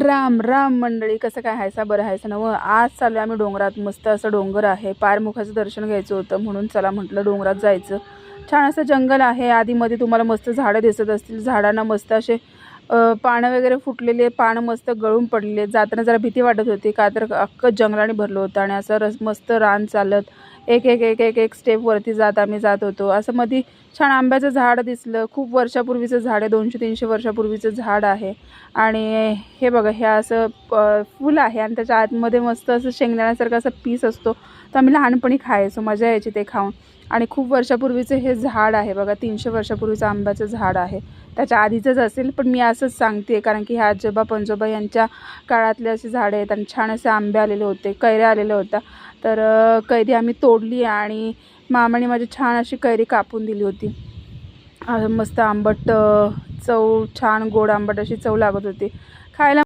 राम राम मंडळी, कसं काय हायसा? बरं हायसा ना? आज चालू आम्ही डोंगरात. मस्त असं डोंगर आहे, पारमुखाचं दर्शन घ्यायचं होतं म्हणून चला म्हटलं डोंगरात जायचं. छान असं जंगल आहे, आधीमध्ये तुम्हाला मस्त झाडं दिसत असतील. झाडांना मस्त असे पानं वगैरे फुटलेले, पानं मस्त गळून पडलेले. जाताना जरा भीती वाटत होती, का तर अख्खं जंगलाने भरलं होतं आणि असं मस्त रान चालत एक एक एक एक एक स्टेप वरती आम्ही जात होतो. असं मध्ये छान आंब्याचं झाड दिसलं. खूप वर्षापूर्वीचं झाड आहे, 200-300 वर्षापूर्वीचं झाड आहे. आणि हे बघा, हे असं फूल आहे आणि त्याच्या आतमध्ये मस्त असं शेंगदाण्यासारखं असं पीस असतो. तर आम्ही लहानपणी खायचो, मजा यायची ते खाऊन. आणि खूप वर्षापूर्वीचं हे झाड आहे बघा, 300 वर्षापूर्वीचं आंब्याचं झाड आहे. त्याच्या आधीचंच असेल, पण मी असंच सांगते कारण की ह्या आजोबा पणजोबा यांच्या काळातले असे झाडे आहेत आणि छान असे आंबे आलेले होते, कैऱ्या आलेल्या होत्या. तर कैरी आम्ही तोडली आणि मामाने माझी छान अशी कैरी कापून दिली होती. मस्त आंबट चव, छान गोड आंबट अशी चव लागत होती खायला.